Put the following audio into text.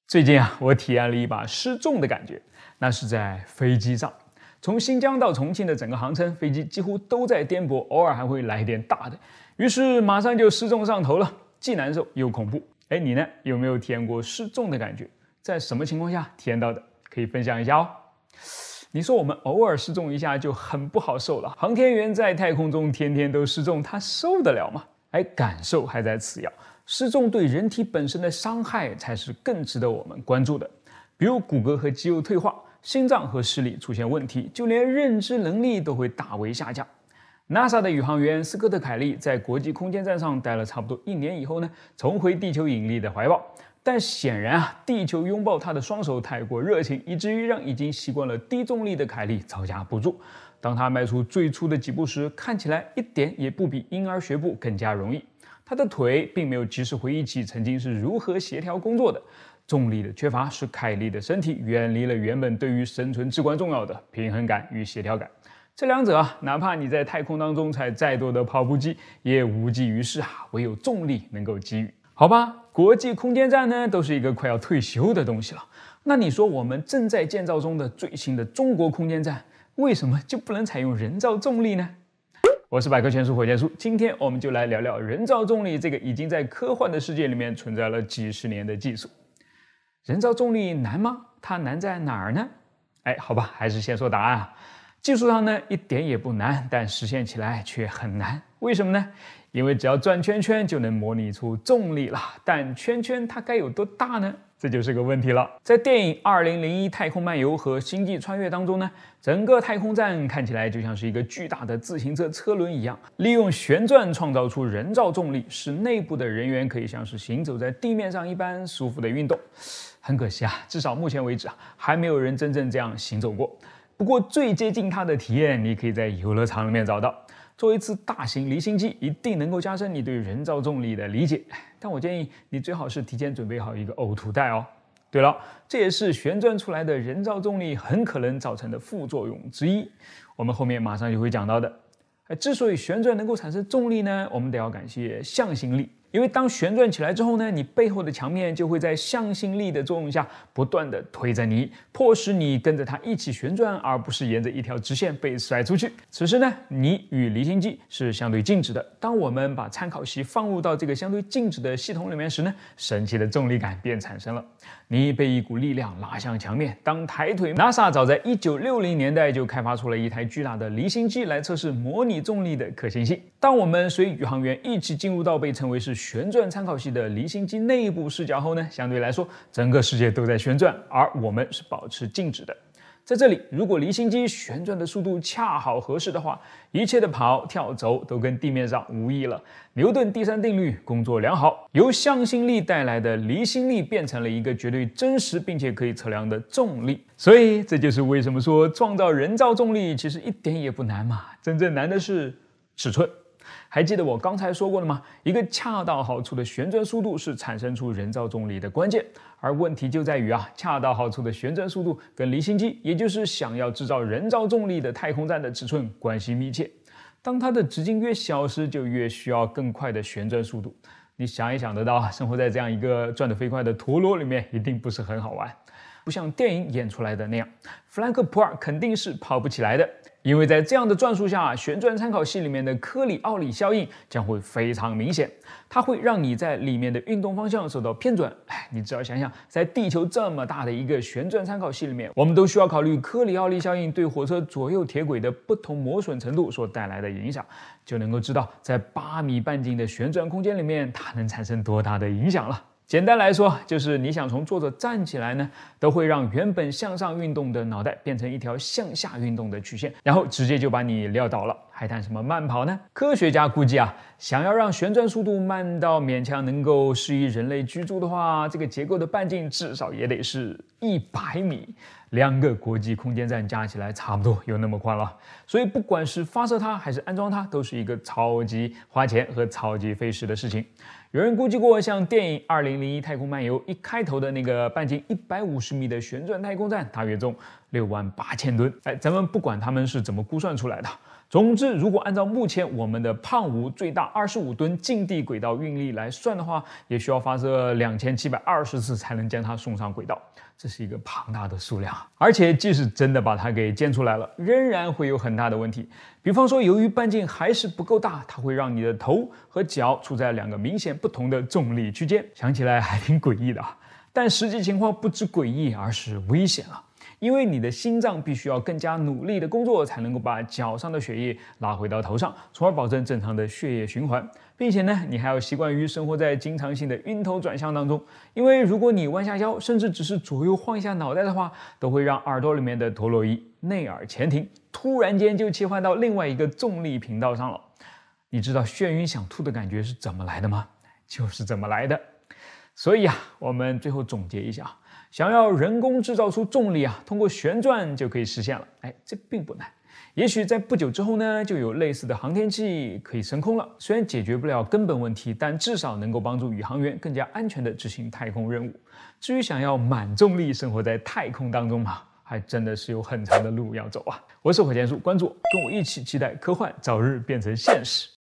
最近我体验了一把失重的感觉，那是在飞机上。从新疆到重庆的整个航程，飞机几乎都在颠簸，偶尔还会来一点大的，于是马上就失重上头了，既难受又恐怖。你呢？有没有体验过失重的感觉？在什么情况下体验到的？可以分享一下哦。你说我们偶尔失重一下就很不好受了，航天员在太空中天天都失重，他受得了吗？感受还在次要，失重对人体本身的伤害才是更值得我们关注的。比如骨骼和肌肉退化，心脏和视力出现问题，就连认知能力都会大为下降。NASA 的宇航员斯科特·凯利在国际空间站上待了差不多1年以后呢，重回地球引力的怀抱。但显然地球拥抱他的双手太过热情，以至于让已经习惯了低重力的凯利招架不住。当他迈出最初的几步时，看起来一点也不比婴儿学步更加容易。他的腿并没有及时回忆起曾经是如何协调工作的。重力的缺乏使凯利的身体远离了原本对于生存至关重要的平衡感与协调感。这两者哪怕你在太空当中踩再多的跑步机，也无济于事唯有重力能够给予。好吧，国际空间站呢，都是一个快要退休的东西了。那你说我们正在建造中的最新的中国空间站，为什么就不能采用人造重力呢？我是百科全书火箭叔，今天我们就来聊聊人造重力这个已经在科幻的世界里面存在了几十年的技术。人造重力难吗？它难在哪儿呢？好吧，还是先说答案技术上呢一点也不难，但实现起来却很难。为什么呢？因为只要转圈圈就能模拟出重力了，但圈圈它该有多大呢？这就是个问题了。在电影《2001太空漫游》和《星际穿越》当中呢，整个太空站看起来就像是一个巨大的自行车车轮一样，利用旋转创造出人造重力，使内部的人员可以像是行走在地面上一般舒服的运动。很可惜至少目前为止还没有人真正这样行走过。不过最接近它的体验，你可以在游乐场里面找到。做一次大型离心机，一定能够加深你对人造重力的理解。但我建议你最好是提前准备好一个呕吐袋哦。对了，这也是旋转出来的人造重力很可能造成的副作用之一。我们后面马上就会讲到的。之所以旋转能够产生重力呢，我们得要感谢向心力。因为当旋转起来之后呢，你背后的墙面就会在向心力的作用下不断的推着你，迫使你跟着它一起旋转，而不是沿着一条直线被甩出去。此时呢，你与离心机是相对静止的。当我们把参考系放入到这个相对静止的系统里面时呢，神奇的重力感便产生了。你被一股力量拉向墙面，当抬腿。NASA 早在1960年代就开发出了一台巨大的离心机来测试模拟重力的可行性。当我们随宇航员一起进入到被称为是旋转参考系的离心机内部视角后呢，相对来说整个世界都在旋转，而我们是保持静止的。在这里，如果离心机旋转的速度恰好合适的话，一切的跑、跳、走都跟地面上无异了。牛顿第三定律工作良好，由向心力带来的离心力变成了一个绝对真实并且可以测量的重力。所以这就是为什么说创造人造重力其实一点也不难嘛，真正难的是尺寸。还记得我刚才说过了吗？一个恰到好处的旋转速度是产生出人造重力的关键，而问题就在于恰到好处的旋转速度跟离心机，也就是想要制造人造重力的太空站的尺寸关系密切。当它的直径越小时，就越需要更快的旋转速度。你想也想得到，生活在这样一个转得飞快的陀螺里面，一定不是很好玩。不像电影演出来的那样，弗兰克·普尔肯定是跑不起来的。因为在这样的转速下，旋转参考系里面的科里奥里效应将会非常明显，它会让你在里面的运动方向受到偏转。你只要想想，在地球这么大的一个旋转参考系里面，我们都需要考虑科里奥里效应对火车左右铁轨的不同磨损程度所带来的影响，就能够知道在8米半径的旋转空间里面，它能产生多大的影响了。简单来说，就是你想从坐着站起来呢，都会让原本向上运动的脑袋变成一条向下运动的曲线，然后直接就把你撂倒了，还谈什么慢跑呢？科学家估计想要让旋转速度慢到勉强能够适宜人类居住的话，这个结构的半径至少也得是100米。2个国际空间站加起来差不多有那么宽了，所以不管是发射它还是安装它，都是一个超级花钱和超级费时的事情。有人估计过，像电影《2001太空漫游》一开头的那个半径150米的旋转太空站，大约重68000吨。咱们不管他们是怎么估算出来的，总之是如果按照目前我们的胖五最大25吨近地轨道运力来算的话，也需要发射2720次才能将它送上轨道，这是一个庞大的数量。而且即使真的把它给建出来了，仍然会有很大的问题。比方说，由于半径还是不够大，它会让你的头和脚处在2个明显不同的重力区间，想起来还挺诡异的。但实际情况不止诡异，而是危险了。因为你的心脏必须要更加努力的工作，才能够把脚上的血液拉回到头上，从而保证正常的血液循环。并且呢，你还要习惯于生活在经常性的晕头转向当中。因为如果你弯下腰，甚至只是左右晃一下脑袋的话，都会让耳朵里面的陀螺仪内耳前庭突然间就切换到另外一个重力频道上了。你知道眩晕想吐的感觉是怎么来的吗？就是这么来的。所以我们最后总结一下，想要人工制造出重力通过旋转就可以实现了。这并不难。也许在不久之后呢，就有类似的航天器可以升空了。虽然解决不了根本问题，但至少能够帮助宇航员更加安全地执行太空任务。至于想要满重力生活在太空当中嘛，还真的是有很长的路要走啊。我是火箭叔，关注我，跟我一起期待科幻早日变成现实。